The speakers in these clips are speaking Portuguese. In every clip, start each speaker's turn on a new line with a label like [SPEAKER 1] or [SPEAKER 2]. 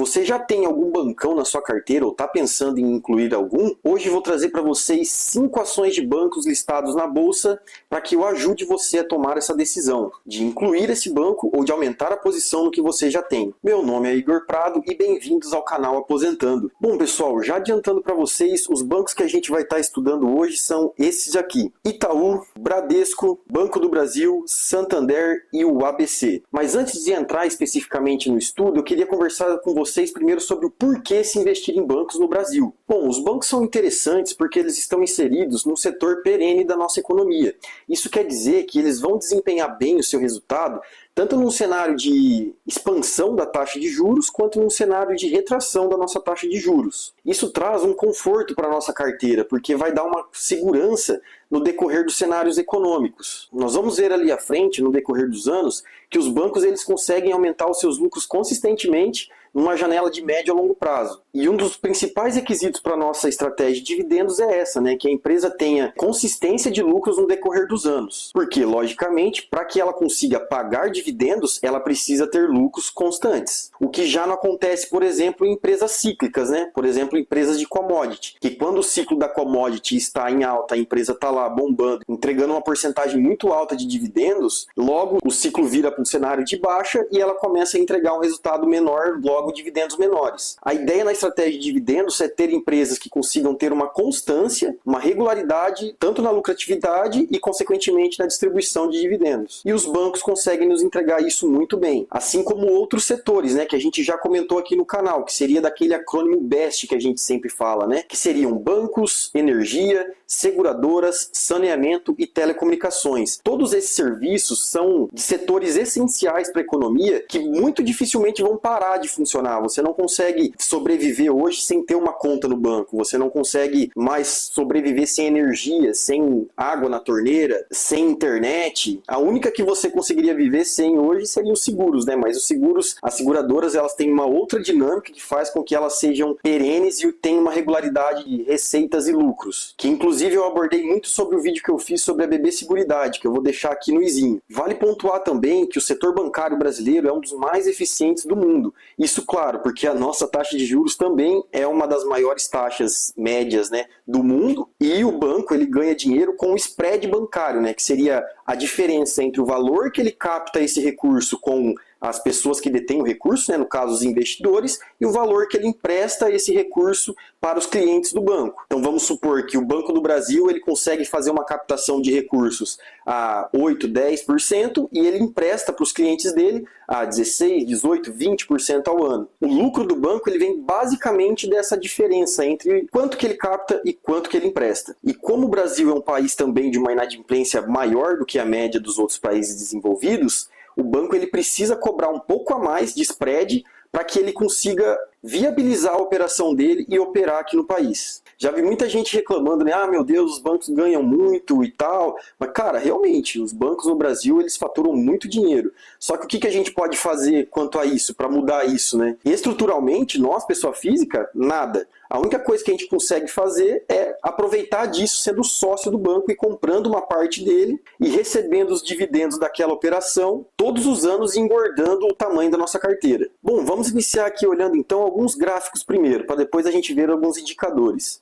[SPEAKER 1] Você já tem algum bancão na sua carteira ou está pensando em incluir algum? Hoje vou trazer para vocês 5 ações de bancos listados na bolsa para que eu ajude você a tomar essa decisão de incluir esse banco ou de aumentar a posição no que você já tem. Meu nome é Igor Prado e bem-vindos ao canal Aposentando. Bom pessoal, já adiantando para vocês, os bancos que a gente vai estar estudando hoje são esses aqui: Itaú, Bradesco, Banco do Brasil, Santander e o ABC. Mas antes de entrar especificamente no estudo, eu queria conversar com vocês primeiro sobre o porquê se investir em bancos no Brasil. Bom, os bancos são interessantes porque eles estão inseridos num setor perene da nossa economia. Isso quer dizer que eles vão desempenhar bem o seu resultado tanto num cenário de expansão da taxa de juros, quanto num cenário de retração da nossa taxa de juros. Isso traz um conforto para a nossa carteira, porque vai dar uma segurança no decorrer dos cenários econômicos. Nós vamos ver ali à frente, no decorrer dos anos, que os bancos eles conseguem aumentar os seus lucros consistentemente numa janela de médio a longo prazo. E um dos principais requisitos para a nossa estratégia de dividendos é essa, que a empresa tenha consistência de lucros no decorrer dos anos. Porque, logicamente, para que ela consiga pagar dividendos, ela precisa ter lucros constantes. O que já não acontece, por exemplo, em empresas cíclicas, por exemplo, empresas de commodity, que quando o ciclo da commodity está em alta, a empresa está lá bombando, entregando uma porcentagem muito alta de dividendos, logo o ciclo vira para um cenário de baixa e ela começa a entregar um resultado menor, logo dividendos menores. A ideia na estratégia de dividendos é ter empresas que consigam ter uma constância, uma regularidade, tanto na lucratividade e, consequentemente, na distribuição de dividendos. E os bancos conseguem nos entregar isso muito bem. Assim como outros setores, que a gente já comentou aqui no canal, que seria daquele acrônimo BEST que a gente sempre fala, que seriam bancos, energia, seguradoras, saneamento e telecomunicações. Todos esses serviços são de setores essenciais para a economia que muito dificilmente vão parar de funcionar. Você não consegue sobreviver hoje sem ter uma conta no banco. Você não consegue mais sobreviver sem energia, sem água na torneira, sem internet. A única que você conseguiria viver sem hoje seriam os seguros, Mas os seguros, as seguradoras, elas têm uma outra dinâmica que faz com que elas sejam perenes e tenham uma regularidade de receitas e lucros. Que inclusive eu abordei muito sobre o vídeo que eu fiz sobre a BB Seguridade, que eu vou deixar aqui no izinho. Vale pontuar também que o setor bancário brasileiro é um dos mais eficientes do mundo. Isso, claro, porque a nossa taxa de juros também é uma das maiores taxas médias do mundo, e o banco ele ganha dinheiro com o spread bancário, que seria a diferença entre o valor que ele capta esse recurso com as pessoas que detêm o recurso, no caso os investidores, e o valor que ele empresta esse recurso para os clientes do banco. Então vamos supor que o Banco do Brasil ele consegue fazer uma captação de recursos a 8, 10% e ele empresta para os clientes dele a 16, 18, 20% ao ano. O lucro do banco ele vem basicamente dessa diferença entre quanto que ele capta e quanto que ele empresta. E como o Brasil é um país também de uma inadimplência maior do que a média dos outros países desenvolvidos, o banco ele precisa cobrar um pouco a mais de spread para que ele consiga viabilizar a operação dele e operar aqui no país. Já vi muita gente reclamando, meu Deus, os bancos ganham muito e tal. Mas, cara, realmente, os bancos no Brasil, eles faturam muito dinheiro. Só que o que a gente pode fazer quanto a isso, para mudar isso, Estruturalmente, nós, pessoa física, nada. A única coisa que a gente consegue fazer é aproveitar disso sendo sócio do banco e comprando uma parte dele e recebendo os dividendos daquela operação todos os anos e engordando o tamanho da nossa carteira. Bom, vamos iniciar aqui olhando então alguns gráficos primeiro, para depois a gente ver alguns indicadores.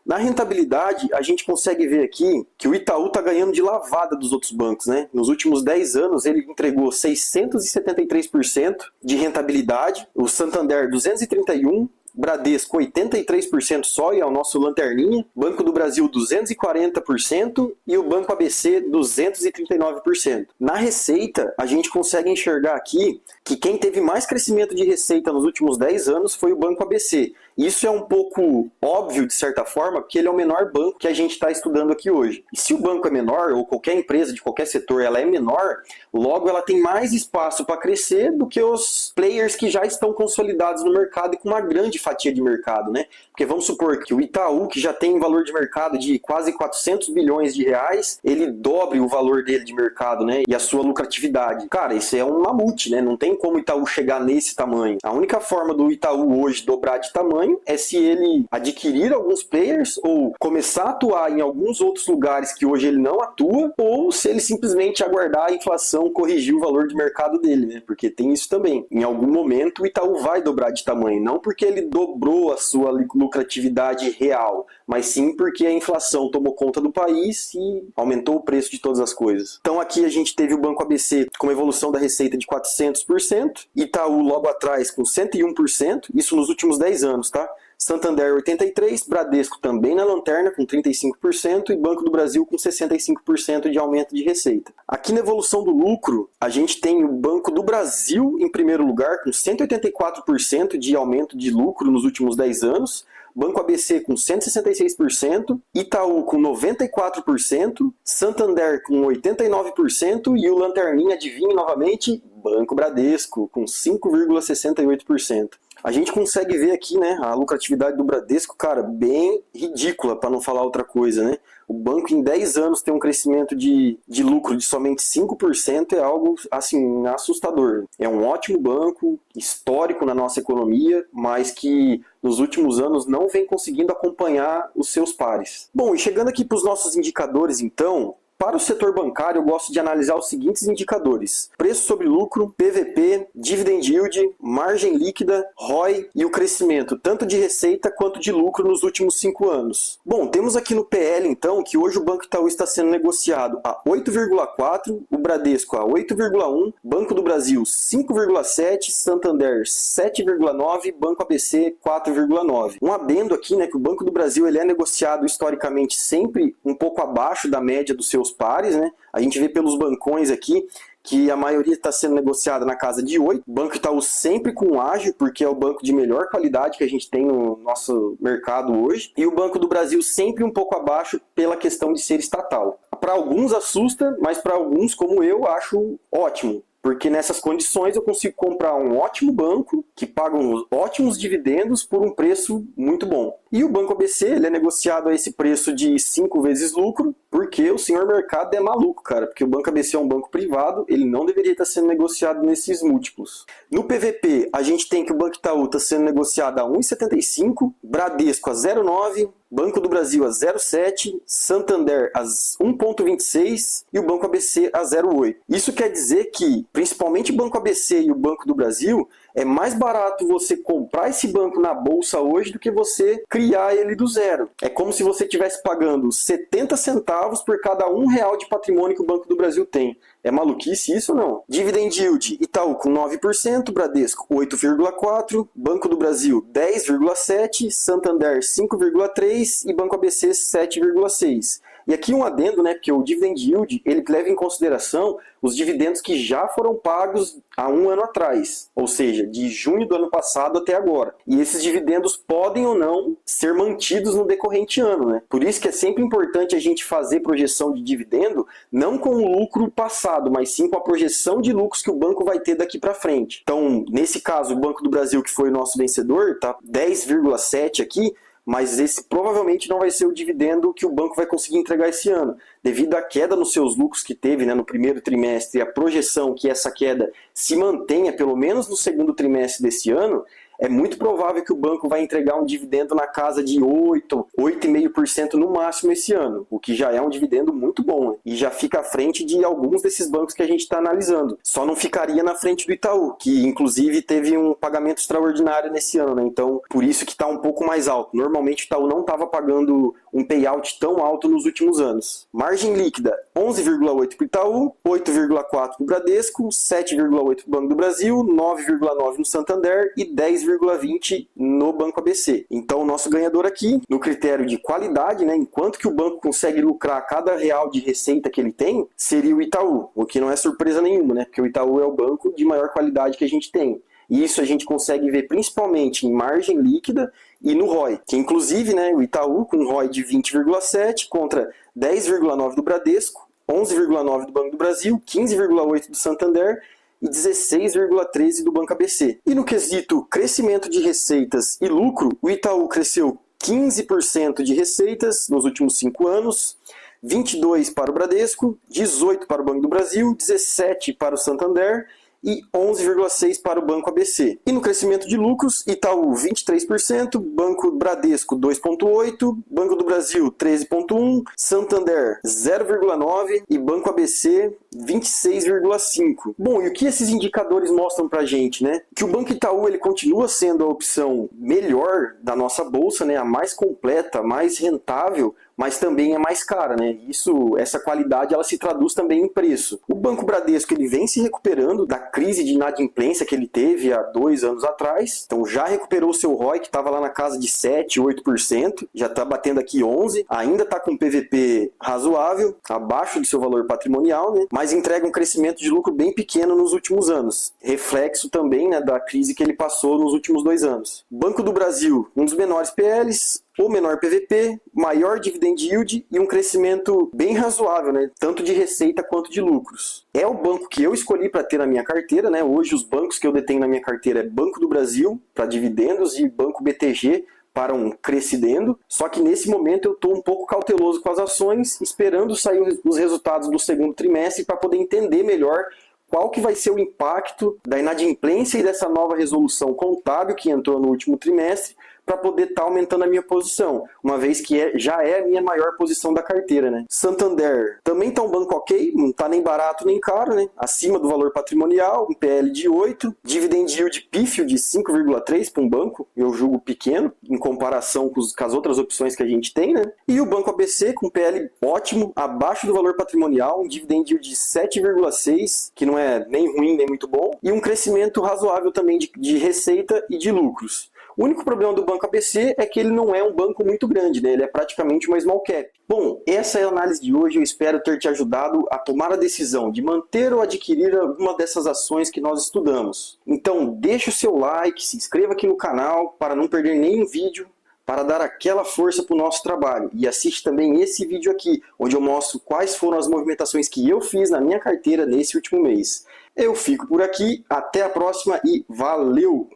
[SPEAKER 1] Na rentabilidade, a gente consegue ver aqui que o Itaú está ganhando de lavada dos outros bancos. Nos últimos 10 anos, ele entregou 673% de rentabilidade, o Santander 231%, Bradesco 83% só, e é o nosso lanterninha, Banco do Brasil 240% e o Banco ABC 239%. Na receita, a gente consegue enxergar aqui que quem teve mais crescimento de receita nos últimos 10 anos foi o Banco ABC. Isso é um pouco óbvio, de certa forma, porque ele é o menor banco que a gente está estudando aqui hoje. E se o banco é menor, ou qualquer empresa de qualquer setor ela é menor, logo ela tem mais espaço para crescer do que os players que já estão consolidados no mercado e com uma grande fatia de mercado, né? Porque vamos supor que o Itaú, que já tem um valor de mercado de quase 400 bilhões de reais, ele dobre o valor dele de mercado, né? E a sua lucratividade. Cara, isso é um mamute, né? Não tem como o Itaú chegar nesse tamanho. A única forma do Itaú hoje dobrar de tamanho é se ele adquirir alguns players ou começar a atuar em alguns outros lugares que hoje ele não atua, ou se ele simplesmente aguardar a inflação corrigir o valor de mercado dele, né? Porque tem isso também. Em algum momento o Itaú vai dobrar de tamanho, não porque ele dobrou a sua lucratividade real, mas sim porque a inflação tomou conta do país e aumentou o preço de todas as coisas. Então aqui a gente teve o Banco ABC com uma evolução da receita de 400%, Itaú logo atrás com 101%, isso nos últimos 10 anos, tá? Santander 83%, Bradesco também na lanterna com 35% e Banco do Brasil com 65% de aumento de receita. Aqui na evolução do lucro, a gente tem o Banco do Brasil em primeiro lugar com 184% de aumento de lucro nos últimos 10 anos, Banco ABC com 166%, Itaú com 94%, Santander com 89% e o lanterninha, adivinhe novamente, Banco Bradesco com 5,68%. A gente consegue ver aqui, né, a lucratividade do Bradesco, cara, bem ridícula, para não falar outra coisa, né? O banco em 10 anos tem um crescimento de lucro de somente 5%, é algo, assim, assustador. É um ótimo banco, histórico na nossa economia, mas que nos últimos anos não vem conseguindo acompanhar os seus pares. Bom, e chegando aqui para os nossos indicadores, então, para o setor bancário, eu gosto de analisar os seguintes indicadores: preço sobre lucro, PVP, dividend yield, margem líquida, ROI e o crescimento, tanto de receita quanto de lucro nos últimos 5 anos. Bom, temos aqui no PL, então, que hoje o Banco Itaú está sendo negociado a 8,4, o Bradesco a 8,1, Banco do Brasil 5,7, Santander 7,9, Banco ABC 4,9. Um adendo aqui, né, que o Banco do Brasil ele é negociado historicamente sempre um pouco abaixo da média dos seus pares, né? A gente vê pelos bancões aqui que a maioria está sendo negociada na casa de 8. O Banco Itaú sempre com ágio, porque é o banco de melhor qualidade que a gente tem no nosso mercado hoje. E o Banco do Brasil sempre um pouco abaixo pela questão de ser estatal. Para alguns assusta, mas para alguns, como eu, acho ótimo. Porque nessas condições eu consigo comprar um ótimo banco que paga ótimos dividendos por um preço muito bom. E o Banco ABC ele é negociado a esse preço de 5 vezes lucro, porque o senhor mercado é maluco, cara. Porque o Banco ABC é um banco privado, ele não deveria estar sendo negociado nesses múltiplos. No PVP, a gente tem que o Banco Itaú está sendo negociado a 1,75, Bradesco a 0,9, Banco do Brasil a 0,7, Santander a 1,26 e o Banco ABC a 0,8. Isso quer dizer que, principalmente o Banco ABC e o Banco do Brasil, é mais barato você comprar esse banco na bolsa hoje do que você criar ele do zero. É como se você estivesse pagando 70 centavos por cada R$1 de patrimônio que o Banco do Brasil tem. É maluquice isso ou não? Dividend yield, Itaú com 9%, Bradesco 8,4%, Banco do Brasil 10,7%, Santander 5,3% e Banco ABC 7,6%. E aqui um adendo, né, porque o dividend yield ele leva em consideração os dividendos que já foram pagos há um ano atrás, ou seja, de junho do ano passado até agora. E esses dividendos podem ou não ser mantidos no decorrente ano, né? Por isso que é sempre importante a gente fazer projeção de dividendo, não com o lucro passado, mas sim com a projeção de lucros que o banco vai ter daqui para frente. Então, nesse caso, o Banco do Brasil, que foi o nosso vencedor, tá 10,7 aqui, mas esse provavelmente não vai ser o dividendo que o banco vai conseguir entregar esse ano. Devido à queda nos seus lucros que teve, né, no primeiro trimestre e a projeção que essa queda se mantenha pelo menos no segundo trimestre desse ano, é muito provável que o banco vai entregar um dividendo na casa de 8,5% no máximo esse ano, o que já é um dividendo muito bom, né? E já fica à frente de alguns desses bancos que a gente está analisando. Só não ficaria na frente do Itaú, que inclusive teve um pagamento extraordinário nesse ano, né? Então, por isso que está um pouco mais alto. Normalmente o Itaú não estava pagando um payout tão alto nos últimos anos. Margem líquida, 11,8% para o Itaú, 8,4% para o Bradesco, 7,8% para o Banco do Brasil, 9,9% no Santander e 10,20% no Banco ABC. Então, o nosso ganhador aqui, no critério de qualidade, né, enquanto que o banco consegue lucrar a cada real de receita que ele tem, seria o Itaú, o que não é surpresa nenhuma, né, porque o Itaú é o banco de maior qualidade que a gente tem. E isso a gente consegue ver principalmente em margem líquida e no ROI, que inclusive, né, o Itaú com um ROI de 20,7 contra 10,9 do Bradesco, 11,9 do Banco do Brasil, 15,8 do Santander e 16,13% do Banco ABC. E no quesito crescimento de receitas e lucro, o Itaú cresceu 15% de receitas nos últimos 5 anos, 22% para o Bradesco, 18% para o Banco do Brasil, 17% para o Santander e 11,6% para o Banco ABC. E no crescimento de lucros, Itaú 23%, Banco Bradesco 2,8%, Banco do Brasil 13,1%, Santander 0,9% e Banco ABC 26,5%. Bom, e o que esses indicadores mostram pra gente, né? Que o Banco Itaú ele continua sendo a opção melhor da nossa bolsa, né? A mais completa, a mais rentável, mas também é mais cara, né? Essa qualidade ela se traduz também em preço. O Banco Bradesco ele vem se recuperando da crise de inadimplência que ele teve há 2 anos atrás, então já recuperou seu ROI, que estava lá na casa de 7, 8%, já está batendo aqui 11%, ainda está com PVP razoável, abaixo do seu valor patrimonial, né? Mas entrega um crescimento de lucro bem pequeno nos últimos anos, reflexo também, né, da crise que ele passou nos últimos 2 anos. Banco do Brasil, um dos menores PLs, o menor PVP, maior dividend yield e um crescimento bem razoável, né? Tanto de receita quanto de lucros. É o banco que eu escolhi para ter na minha carteira, né? Hoje os bancos que eu detenho na minha carteira é Banco do Brasil para dividendos e Banco BTG para um crescendo. Só que nesse momento eu estou um pouco cauteloso com as ações, esperando sair os resultados do segundo trimestre para poder entender melhor qual que vai ser o impacto da inadimplência e dessa nova resolução contábil que entrou no último trimestre, para poder estar aumentando a minha posição, uma vez que já é a minha maior posição da carteira, né? Santander também está um banco ok, não está nem barato nem caro, né? Acima do valor patrimonial, um PL de 8, dividend yield pífio de 5,3 para um banco, eu julgo pequeno, em comparação com as outras opções que a gente tem, né? E o Banco ABC com PL ótimo, abaixo do valor patrimonial, um dividend yield de 7,6, que não é nem ruim nem muito bom, e um crescimento razoável também de receita e de lucros. O único problema do Banco ABC é que ele não é um banco muito grande, né? Ele é praticamente uma small cap. Bom, essa é a análise de hoje. Eu espero ter te ajudado a tomar a decisão de manter ou adquirir alguma dessas ações que nós estudamos. Então, deixa o seu like, se inscreva aqui no canal para não perder nenhum vídeo, para dar aquela força para o nosso trabalho. E assiste também esse vídeo aqui, onde eu mostro quais foram as movimentações que eu fiz na minha carteira nesse último mês. Eu fico por aqui, até a próxima e valeu!